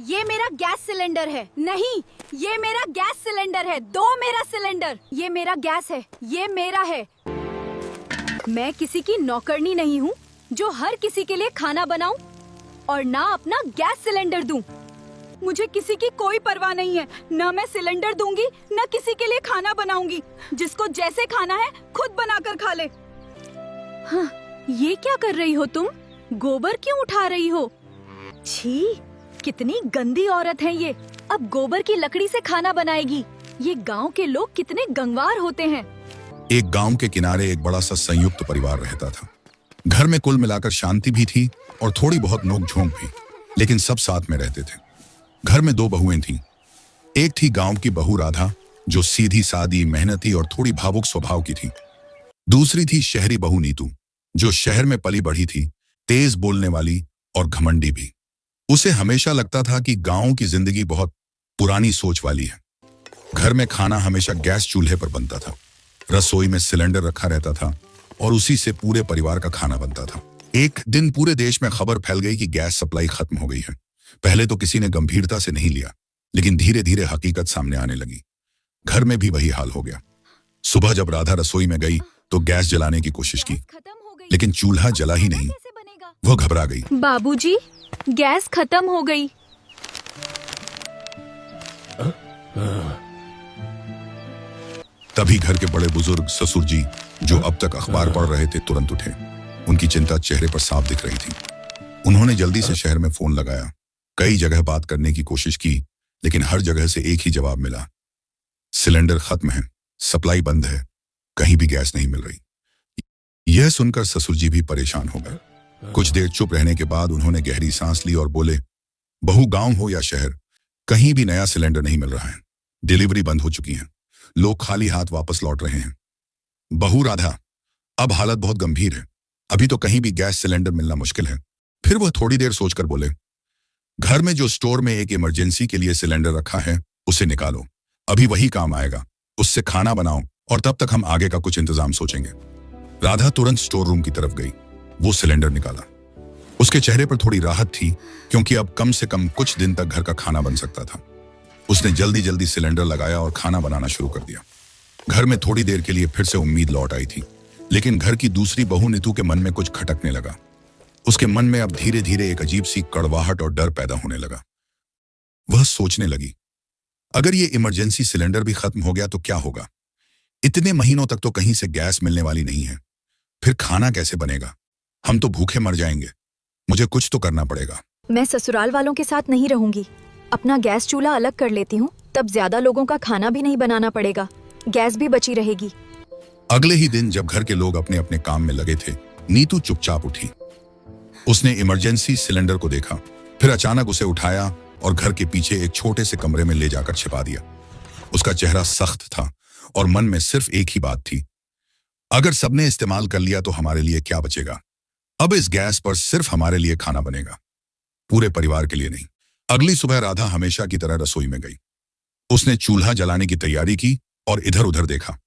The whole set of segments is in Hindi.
ये मेरा गैस सिलेंडर है। नहीं, ये मेरा गैस सिलेंडर है। दो मेरा सिलेंडर। ये मेरा गैस है, ये मेरा है। मैं किसी की नौकरनी नहीं हूँ जो हर किसी के लिए खाना बनाऊं और ना अपना गैस सिलेंडर दूं। मुझे किसी की कोई परवाह नहीं है। ना मैं सिलेंडर दूंगी, ना किसी के लिए खाना बनाऊंगी। जिसको जैसे खाना है खुद बनाकर खा ले। हाँ, ये क्या कर रही हो तुम? गोबर क्यों उठा रही हो? छी, कितनी गंदी औरत है ये। अब गोबर की लकड़ी से खाना बनाएगी। ये गांव के लोग कितने गंवार होते हैं। एक गांव के किनारे एक बड़ा सा संयुक्त परिवार रहता था। घर में कुल मिलाकर शांति भी थी और थोड़ी बहुत नोक-झोंक भी, लेकिन सब साथ में रहते थे। घर में दो बहुएं थीं। एक थी गांव की बहू राधा, जो सीधी सादी, मेहनती और थोड़ी भावुक स्वभाव की थी। दूसरी थी शहरी बहू नीतू, जो शहर में पली बढ़ी थी, तेज बोलने वाली और घमंडी भी। उसे हमेशा लगता था कि गांव की जिंदगी बहुत पुरानी सोच वाली है। घर में खाना हमेशा गैस चूल्हे पर बनता था। रसोई में सिलेंडर रखा रहता था और उसी से पूरे परिवार का खाना बनता था। एक दिन पूरे देश में खबर फैल गई कि गैस सप्लाई खत्म हो गई है। पहले तो किसी ने गंभीरता से नहीं लिया, लेकिन धीरे धीरे हकीकत सामने आने लगी। घर में भी वही हाल हो गया। सुबह जब राधा रसोई में गई तो गैस जलाने की कोशिश की, लेकिन चूल्हा जला ही नहीं। वो घबरा गई। बाबूजी, गैस खत्म हो गई। तभी घर के बड़े बुजुर्ग ससुर जी, जो अब तक अखबार पढ़ रहे थे, तुरंत उठे। उनकी चिंता चेहरे पर साफ दिख रही थी। उन्होंने जल्दी से शहर में फोन लगाया। कई जगह बात करने की कोशिश की, लेकिन हर जगह से एक ही जवाब मिला, सिलेंडर खत्म है, सप्लाई बंद है, कहीं भी गैस नहीं मिल रही। यह सुनकर ससुर जी भी परेशान हो गए। कुछ देर चुप रहने के बाद उन्होंने गहरी सांस ली और बोले, बहू, गांव हो या शहर, कहीं भी नया सिलेंडर नहीं मिल रहा है। डिलीवरी बंद हो चुकी है। लोग खाली हाथ वापस लौट रहे हैं। बहू राधा, अब हालत बहुत गंभीर है। अभी तो कहीं भी गैस सिलेंडर मिलना मुश्किल है। फिर वह थोड़ी देर सोचकर बोले, घर में जो स्टोर में एक इमरजेंसी के लिए सिलेंडर रखा है, उसे निकालो। अभी वही काम आएगा। उससे खाना बनाओ और तब तक हम आगे का कुछ इंतजाम सोचेंगे। राधा तुरंत स्टोर रूम की तरफ गई। वो सिलेंडर निकाला। उसके चेहरे पर थोड़ी राहत थी, क्योंकि अब कम से कम कुछ दिन तक घर का खाना बन सकता था। उसने जल्दी जल्दी सिलेंडर लगाया और खाना बनाना शुरू कर दिया। घर में थोड़ी देर के लिए फिर से उम्मीद लौट आई थी, लेकिन घर की दूसरी बहू नीतू के मन में कुछ खटकने लगा। उसके मन में अब धीरे धीरे एक अजीब सी कड़वाहट और डर पैदा होने लगा। वह सोचने लगी, अगर ये इमरजेंसी सिलेंडर भी खत्म हो गया तो क्या होगा? इतने महीनों तक तो कहीं से गैस मिलने वाली नहीं है। फिर खाना कैसे बनेगा? हम तो भूखे मर जाएंगे। मुझे कुछ तो करना पड़ेगा। मैं ससुराल वालों के साथ नहीं रहूंगी। अपना गैस चूल्हा अलग कर लेती हूँ, तब ज्यादा लोगों का खाना भी नहीं बनाना पड़ेगा। गैस भी बची रहेगी। अगले ही दिन जब घर के लोग अपने अपने काम में लगे थे, नीतू चुपचाप उठी। उसने इमरजेंसी सिलेंडर को देखा, फिर अचानक उसे उठाया और घर के पीछे एक छोटे से कमरे में ले जाकर छिपा दिया। उसका चेहरा सख्त था और मन में सिर्फ एक ही बात थी, अगर सबने इस्तेमाल कर लिया तो हमारे लिए क्या बचेगा? अब इस गैस पर सिर्फ हमारे लिए खाना बनेगा, पूरे परिवार के लिए नहीं। अगली सुबह राधा हमेशा की तरह रसोई में गई। उसने चूल्हा जलाने की तैयारी की और इधर उधर देखा।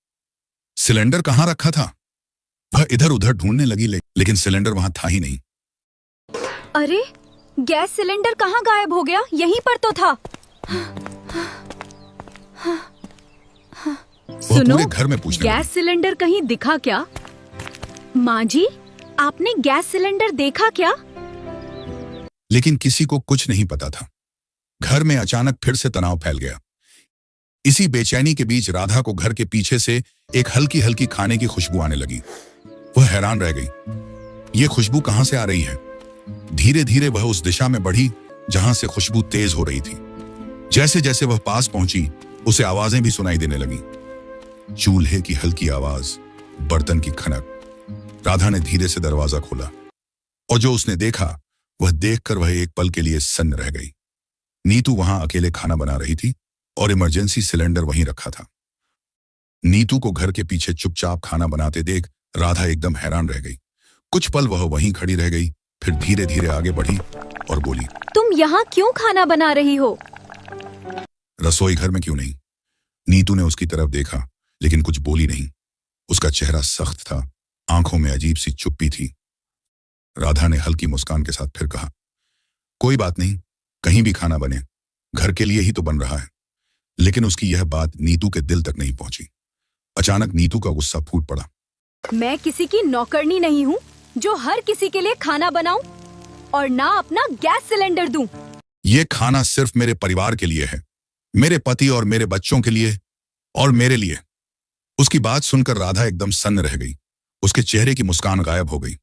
सिलेंडर कहाँ रखा था? वह इधर उधर ढूंढने लगी, लेकिन सिलेंडर वहां था ही नहीं। अरे, गैस सिलेंडर कहाँ गायब हो गया? यहीं पर तो था। सुनो, घर में पूछने गैस सिलेंडर कहीं दिखा क्या? माँ जी, आपने गैस सिलेंडर देखा क्या? लेकिन किसी को कुछ नहीं पता था। घर में अचानक फिर से तनाव फैल गया। इसी बेचैनी के बीच राधा को घर के पीछे से एक हल्की हल्की खाने की खुशबू आने लगी। वह हैरान रह गई, ये खुशबू कहां से आ रही है? धीरे धीरे वह उस दिशा में बढ़ी जहां से खुशबू तेज हो रही थी। जैसे जैसे वह पास पहुंची, उसे आवाजें भी सुनाई देने लगी। चूल्हे की हल्की आवाज, बर्तन की खनक। राधा ने धीरे से दरवाजा खोला और जो उसने देखा, वह देखकर वह एक पल के लिए सन्न रह गई। नीतू वहां अकेले खाना बना रही थी और इमरजेंसी सिलेंडर वहीं रखा था। नीतू को घर के पीछे चुपचाप खाना बनाते देख राधा एकदम हैरान रह गई। कुछ पल वह वहीं खड़ी रह गई, फिर धीरे धीरे आगे बढ़ी और बोली, तुम यहाँ क्यों खाना बना रही हो? रसोई घर में क्यों नहीं? नीतू ने उसकी तरफ देखा, लेकिन कुछ बोली नहीं। उसका चेहरा सख्त था, आंखों में अजीब सी चुप्पी थी। राधा ने हल्की मुस्कान के साथ फिर कहा, कोई बात नहीं, कहीं भी खाना बने घर के लिए ही तो बन रहा है। लेकिन उसकी यह बात नीतू के दिल तक नहीं पहुंची। अचानक नीतू का गुस्सा फूट पड़ा। मैं किसी की नौकरनी नहीं हूँ जो हर किसी के लिए खाना बनाऊं और ना अपना गैस सिलेंडर दूं। ये खाना सिर्फ मेरे परिवार के लिए है, मेरे पति और मेरे बच्चों के लिए और मेरे लिए। उसकी बात सुनकर राधा एकदम सन्न रह गई। उसके चेहरे की मुस्कान गायब हो गई।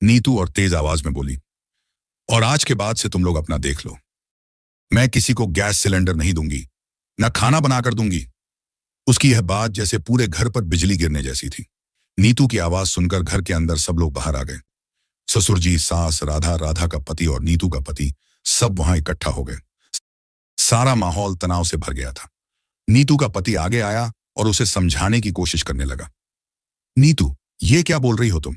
नीतू और तेज आवाज में बोली, और आज के बाद से तुम लोग अपना देख लो। मैं किसी को गैस सिलेंडर नहीं दूंगी, न खाना बनाकर दूंगी। उसकी यह बात जैसे पूरे घर पर बिजली गिरने जैसी थी। नीतू की आवाज सुनकर घर के अंदर सब लोग बाहर आ गए। ससुर जी, सास, राधा, राधा का पति और नीतू का पति सब वहां इकट्ठा हो गए। सारा माहौल तनाव से भर गया था। नीतू का पति आगे आया और उसे समझाने की कोशिश करने लगा। नीतू, ये क्या बोल रही हो तुम?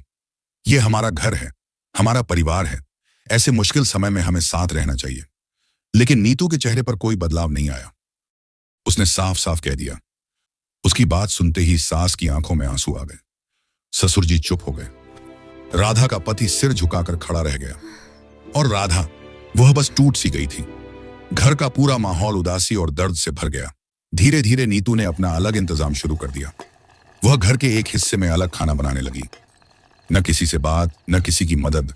ये हमारा घर है, हमारा परिवार है। ऐसे मुश्किल समय में हमें साथ रहना चाहिए। लेकिन नीतू के चेहरे पर कोई बदलाव नहीं आया। उसने साफ साफ कह दिया। उसकी बात सुनते ही सास की आंखों में आंसू आ गए। ससुर जी चुप हो गए। राधा का पति सिर झुकाकर खड़ा रह गया और राधा, वह बस टूट सी गई थी। घर का पूरा माहौल उदासी और दर्द से भर गया। धीरे धीरे नीतू ने अपना अलग इंतजाम शुरू कर दिया। वह घर के एक हिस्से में अलग खाना बनाने लगी। न किसी से बात, न किसी की मदद।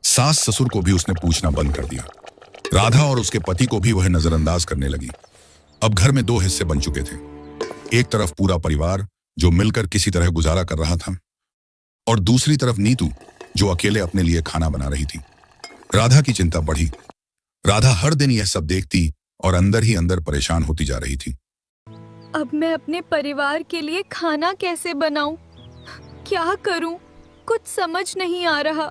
सास ससुर को भी उसने पूछना बंद कर दिया। राधा और उसके पति को भी वह नजरअंदाज करने लगी। अब घर में दो हिस्से बन चुके थे। एक तरफ पूरा परिवार जो मिलकर किसी तरह गुजारा कर रहा था, और दूसरी तरफ नीतू जो अकेले अपने लिए खाना बना रही थी। राधा की चिंता बढ़ी। राधा हर दिन यह सब देखती और अंदर ही अंदर परेशान होती जा रही थी। अब मैं अपने परिवार के लिए खाना कैसे बनाऊं? क्या करूं? कुछ समझ नहीं आ रहा।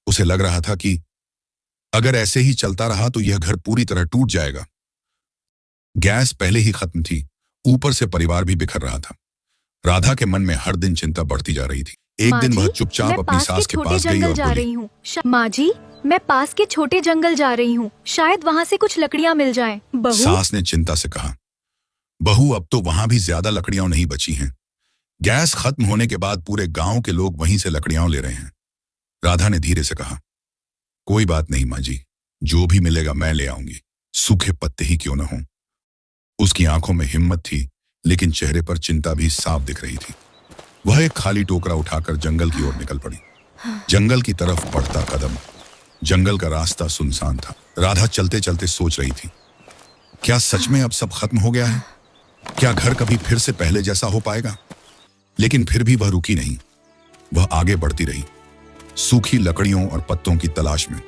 उसे लग रहा था कि अगर ऐसे ही चलता रहा तो यह घर पूरी तरह टूट जाएगा। गैस पहले ही खत्म थी, ऊपर से परिवार भी बिखर रहा था। राधा के मन में हर दिन चिंता बढ़ती जा रही थी। एक दिन वह चुपचाप अपनी सास के पास गई और बोली, माँ जी, मैं पास के छोटे जंगल जा रही हूँ, शायद वहाँ से कुछ लकड़ियाँ मिल जाएं। बहू, सास ने चिंता से कहा, बहू, अब तो वहां भी ज्यादा लकड़ियां नहीं बची हैं। गैस खत्म होने के बाद पूरे गांव के लोग वहीं से लकड़ियां ले रहे हैं। राधा ने धीरे से कहा, कोई बात नहीं माँ जी, जो भी मिलेगा मैं ले आऊंगी, सूखे पत्ते ही क्यों न हों। उसकी आंखों में हिम्मत थी, लेकिन चेहरे पर चिंता भी साफ दिख रही थी। वह एक खाली टोकरा उठाकर जंगल की ओर निकल पड़ी। जंगल की तरफ बढ़ता कदम। जंगल का रास्ता सुनसान था। राधा चलते चलते सोच रही थी, क्या सच में अब सब खत्म हो गया है? क्या घर कभी फिर से पहले जैसा हो पाएगा? लेकिन फिर भी वह रुकी नहीं। वह आगे बढ़ती रही, सूखी लकड़ियों और पत्तों की तलाश में।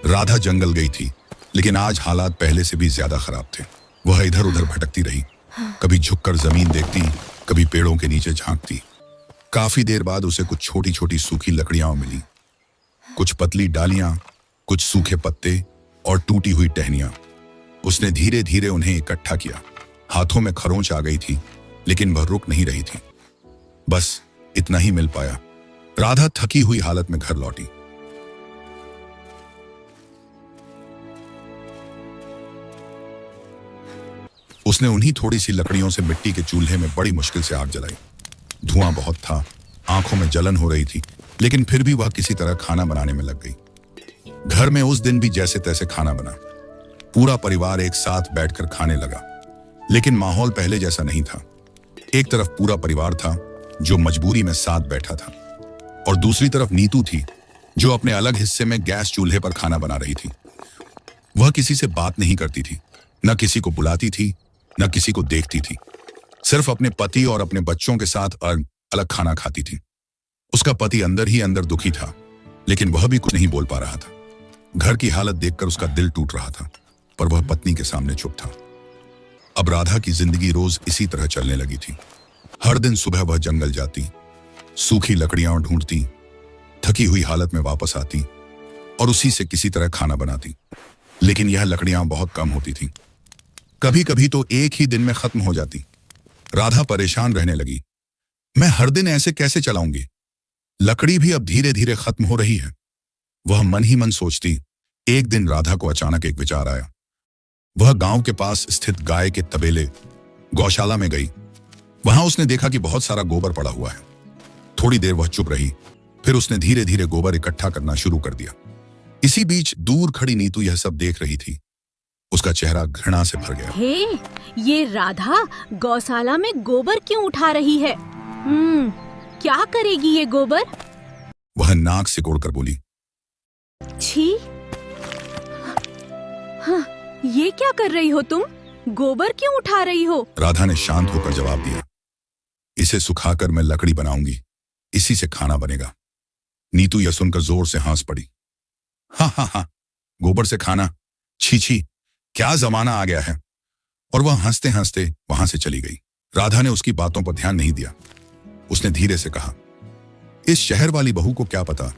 राधा जंगल गई थी, लेकिन आज हालात पहले से भी ज्यादा खराब थे। वह इधर उधर भटकती रही, कभी झुककर जमीन देखती, कभी पेड़ों के नीचे झांकती। काफी देर बाद उसे कुछ छोटी छोटी सूखी लकड़ियां मिली, कुछ पतली डालियां, कुछ सूखे पत्ते और टूटी हुई टहनियां। उसने धीरे धीरे उन्हें इकट्ठा किया। हाथों में खरोंच आ गई थी, लेकिन वह रुक नहीं रही थी। बस इतना ही मिल पाया। राधा थकी हुई हालत में घर लौटी। उसने उन्हीं थोड़ी सी लकड़ियों से मिट्टी के चूल्हे में बड़ी मुश्किल से आग जलाई। धुआं बहुत था, आंखों में जलन हो रही थी, लेकिन फिर भी वह किसी तरह खाना बनाने में लग गई। घर में उस दिन भी जैसे तैसे खाना बना। पूरा परिवार एक साथ बैठकर खाने लगा, लेकिन माहौल पहले जैसा नहीं था। एक तरफ पूरा परिवार था जो मजबूरी में साथ बैठा था, और दूसरी तरफ नीतू थी जो अपने अलग हिस्से में गैस चूल्हे पर खाना बना रही थी। वह किसी से बात नहीं करती थी, न किसी को बुलाती थी, न किसी को देखती थी। सिर्फ अपने पति और अपने बच्चों के साथ अलग खाना खाती थी। उसका पति अंदर ही अंदर दुखी था, लेकिन वह भी कुछ नहीं बोल पा रहा था। घर की हालत देखकर उसका दिल टूट रहा था, पर वह पत्नी के सामने चुप था। अब राधा की जिंदगी रोज इसी तरह चलने लगी थी। हर दिन सुबह वह जंगल जाती, सूखी लकड़ियां ढूंढती, थकी हुई हालत में वापस आती और उसी से किसी तरह खाना बनाती। लेकिन यह लकड़ियां बहुत कम होती थीं। कभी कभी तो एक ही दिन में खत्म हो जाती। राधा परेशान रहने लगी। मैं हर दिन ऐसे कैसे चलाऊंगी? लकड़ी भी अब धीरे धीरे खत्म हो रही है। वह मन ही मन सोचती। एक दिन राधा को अचानक एक विचार आया। वह गांव के पास स्थित गाय के तबेले गौशाला में गई। वहां उसने देखा कि बहुत सारा गोबर पड़ा हुआ है। थोड़ी देर वह चुप रही, फिर उसने धीरे धीरे गोबर इकट्ठा करना शुरू कर दिया। इसी बीच दूर खड़ी नीतू यह सब देख रही थी। उसका चेहरा घृणा से भर गया। हे, ये राधा गौशाला में गोबर क्यों उठा रही है? क्या करेगी ये गोबर? वह नाक सिकोड़कर बोली। छी! हाँ, ये क्या कर रही हो तुम? गोबर क्यों उठा रही हो? राधा ने शांत होकर जवाब दिया, इसे सुखाकर मैं लकड़ी बनाऊंगी, इसी से खाना बनेगा। नीतू यह सुनकर जोर से हंस पड़ी। हा, गोबर से खाना, छी छी, क्या जमाना आ गया है। और वह हंसते हंसते वहां से चली गई। राधा ने उसकी बातों पर ध्यान नहीं दिया। उसने धीरे से कहा, इस शहर वाली बहू को क्या पता,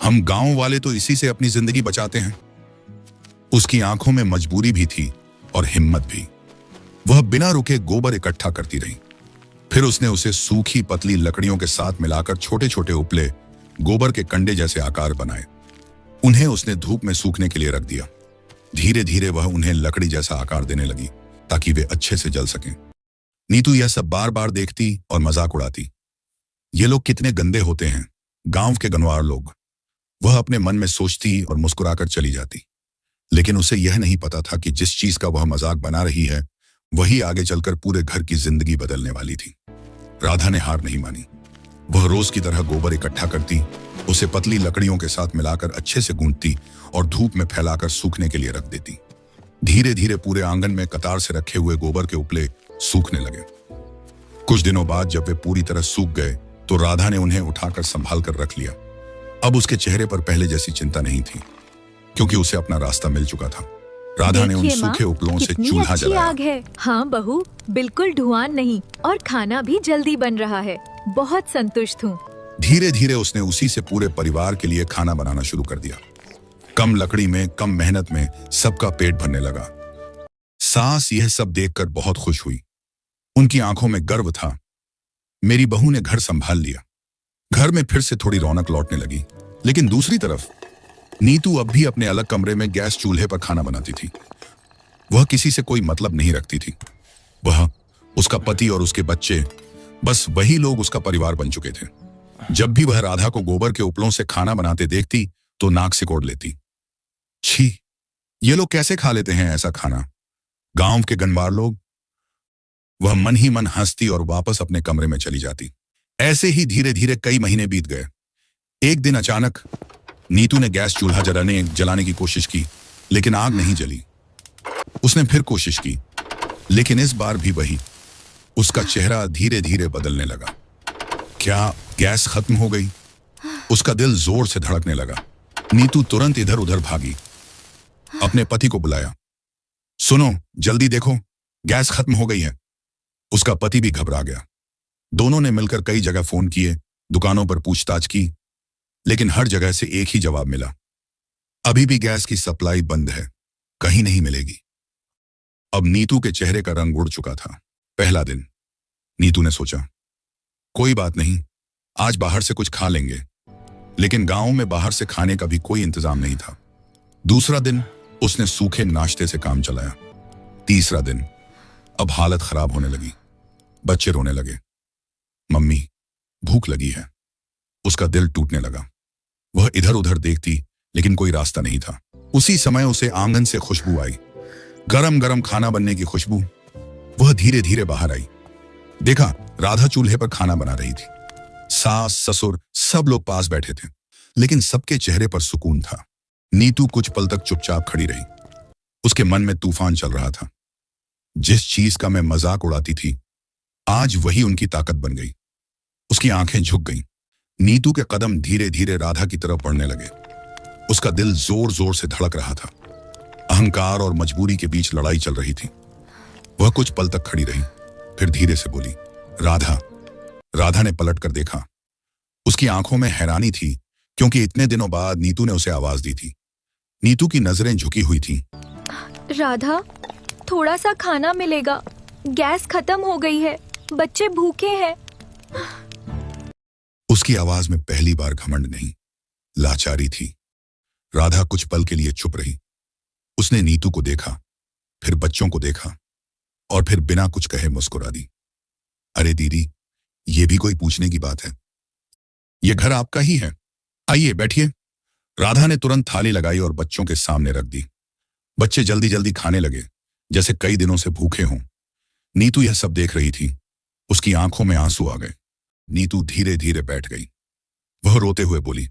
हम गांव वाले तो इसी से अपनी जिंदगी बचाते हैं। उसकी आंखों में मजबूरी भी थी और हिम्मत भी। वह बिना रुके गोबर इकट्ठा करती रही। फिर उसने उसे सूखी पतली लकड़ियों के साथ मिलाकर छोटे छोटे उपले गोबर के कंडे जैसे आकार बनाए। उन्हें उसने धूप में सूखने के लिए रख दिया। धीरे धीरे वह उन्हें लकड़ी जैसा आकार देने लगी ताकि वे अच्छे से जल सकें। नीतू यह सब बार बार देखती और मजाक उड़ाती। ये लोग कितने गंदे होते हैं, गांव के गंवार लोग। वह अपने मन में सोचती और मुस्कुराकर चली जाती। लेकिन उसे यह नहीं पता था कि जिस चीज का वह मजाक बना रही है वही आगे चलकर पूरे घर की जिंदगी बदलने वाली थी। राधा ने हार नहीं मानी। वह रोज की तरह गोबर इकट्ठा करती, उसे पतली लकड़ियों के साथ मिलाकर अच्छे से गूंथती और धूप में फैलाकर सूखने के लिए रख देती। धीरे धीरे पूरे आंगन में कतार से रखे हुए गोबर के उपले सूखने लगे। कुछ दिनों बाद जब वे पूरी तरह सूख गए तो राधा ने उन्हें उठाकर संभाल कर रख लिया। अब उसके चेहरे पर पहले जैसी चिंता नहीं थी, क्योंकि उसे अपना रास्ता मिल चुका था। राधा ने उन सूखे उपलों से चूल्हा जलाया। आग है। हाँ बहू, बिल्कुल धुआं नहीं और खाना भी जल्दी बन रहा है। बहुत संतुष्ट हूँ। धीरे धीरे उसने उसी से पूरे परिवार के लिए खाना बनाना शुरू कर दिया। कम लकड़ी में, कम मेहनत में सबका पेट भरने लगा। सास यह सब देखकर बहुत खुश हुई। उनकी आंखों में गर्व था। मेरी बहू ने घर संभाल लिया। घर में फिर से थोड़ी रौनक लौटने लगी। लेकिन दूसरी तरफ नीतू अब भी अपने अलग कमरे में गैस चूल्हे पर खाना बनाती थी। वह किसी से कोई मतलब नहीं रखती थी। वह, उसका पति और उसके बच्चे, बस वही लोग उसका परिवार बन चुके थे। जब भी वह राधा को गोबर के उपलों से खाना बनाते देखती तो नाक सिकोड़ लेती। छी, ये लोग कैसे खा लेते हैं ऐसा खाना, गांव के गंवार लोग। वह मन ही मन हंसती और वापस अपने कमरे में चली जाती। ऐसे ही धीरे धीरे कई महीने बीत गए। एक दिन अचानक नीतू ने गैस चूल्हा जलाने की कोशिश की, लेकिन आग नहीं जली। उसने फिर कोशिश की, लेकिन इस बार भी वही। उसका चेहरा धीरे धीरे बदलने लगा। क्या गैस खत्म हो गई? उसका दिल जोर से धड़कने लगा। नीतू तुरंत इधर उधर भागी, अपने पति को बुलाया। सुनो, जल्दी देखो, गैस खत्म हो गई है। उसका पति भी घबरा गया। दोनों ने मिलकर कई जगह फोन किए, दुकानों पर पूछताछ की, लेकिन हर जगह से एक ही जवाब मिला, अभी भी गैस की सप्लाई बंद है, कहीं नहीं मिलेगी। अब नीतू के चेहरे का रंग उड़ चुका था। पहला दिन। नीतू ने सोचा, कोई बात नहीं, आज बाहर से कुछ खा लेंगे। लेकिन गांव में बाहर से खाने का भी कोई इंतजाम नहीं था। दूसरा दिन उसने सूखे नाश्ते से काम चलाया। तीसरा दिन, अब हालत खराब होने लगी। बच्चे रोने लगे, मम्मी भूख लगी है। उसका दिल टूटने लगा। वह इधर उधर देखती, लेकिन कोई रास्ता नहीं था। उसी समय उसे आंगन से खुशबू आई, गरम गरम खाना बनने की खुशबू। वह धीरे धीरे बाहर आई। देखा, राधा चूल्हे पर खाना बना रही थी। सास ससुर सब लोग पास बैठे थे, लेकिन सबके चेहरे पर सुकून था। नीतू कुछ पल तक चुपचाप खड़ी रही। उसके मन में तूफान चल रहा था। जिस चीज का मैं मजाक उड़ाती थी, आज वही उनकी ताकत बन गई। उसकी आंखें झुक गईं। नीतू के कदम धीरे धीरे राधा की तरफ बढ़ने लगे। उसका दिल जोर जोर से धड़क रहा था। अहंकार और मजबूरी के बीच लड़ाई चल रही थी। वह कुछ पल तक खड़ी रही, फिर धीरे से बोली, राधा। राधा ने पलट कर देखा। उसकी आंखों में हैरानी थी, क्योंकि इतने दिनों बाद नीतू ने उसे आवाज दी थी। नीतू की नजरें झुकी हुई थीं। राधा, थोड़ा सा खाना मिलेगा, गैस खत्म हो गई है, बच्चे भूखे हैं। उसकी आवाज में पहली बार घमंड नहीं, लाचारी थी। राधा कुछ पल के लिए चुप रही। उसने नीतू को देखा, फिर बच्चों को देखा, और फिर बिना कुछ कहे मुस्कुरा दी। अरे दीदी, ये भी कोई पूछने की बात है? ये घर आपका ही है, आइए बैठिए। राधा ने तुरंत थाली लगाई और बच्चों के सामने रख दी। बच्चे जल्दी जल्दी खाने लगे, जैसे कई दिनों से भूखे हों। नीतू यह सब देख रही थी। उसकी आंखों में आंसू आ गए। नीतू धीरे धीरे बैठ गई। वह रोते हुए बोली,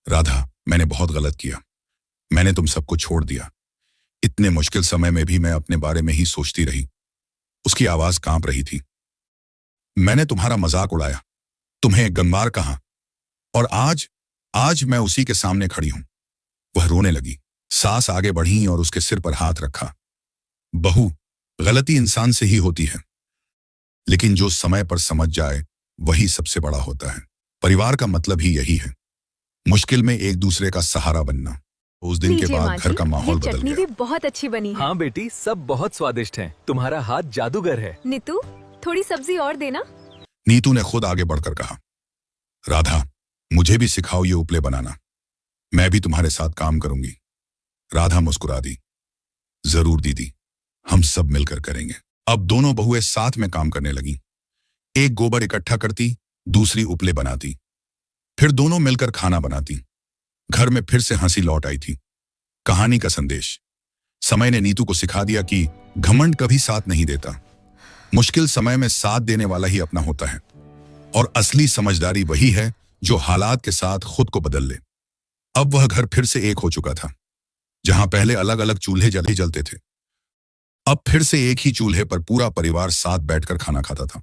राधा, मैंने बहुत गलत किया। मैंने तुम सबको छोड़ दिया। इतने मुश्किल समय में भी मैं अपने बारे में ही सोचती रही। उसकी आवाज कांप रही थी। मैंने तुम्हारा मजाक उड़ाया, तुम्हें एक गंवार कहा, और आज मैं उसी के सामने खड़ी हूं। वह रोने लगी। सास आगे बढ़ी और उसके सिर पर हाथ रखा। बहू, गलती इंसान से ही होती है, लेकिन जो समय पर समझ जाए वही सबसे बड़ा होता है। परिवार का मतलब ही यही है, मुश्किल में एक दूसरे का सहारा बनना। उस दिन के लीजिए बाद माँ घर जी, का माहौल ये बदल चटनी गया। भी बहुत अच्छी बनी है। हाँ बेटी, सब बहुत स्वादिष्ट हैं। तुम्हारा हाथ जादूगर है। नीतू, थोड़ी सब्जी और देना। नीतू ने खुद आगे बढ़कर कहा, राधा, मुझे भी सिखाओ ये उपले बनाना। मैं भी तुम्हारे साथ काम करूंगी। राधा मुस्कुरा दी। जरूर दीदी, हम सब मिलकर करेंगे। अब दोनों बहुएं साथ में काम करने लगी। एक गोबर इकट्ठा करती, दूसरी उपले बनाती, फिर दोनों मिलकर खाना बनाती। घर में फिर से हंसी लौट आई थी। कहानी का संदेश, समय ने नीतू को सिखा दिया कि घमंड कभी साथ नहीं देता। मुश्किल समय में साथ देने वाला ही अपना होता है, और असली समझदारी वही है जो हालात के साथ खुद को बदल ले। अब वह घर फिर से एक हो चुका था। जहां पहले अलग अलग चूल्हे जलते थे, अब फिर से एक ही चूल्हे पर पूरा परिवार साथ बैठकर खाना खाता था।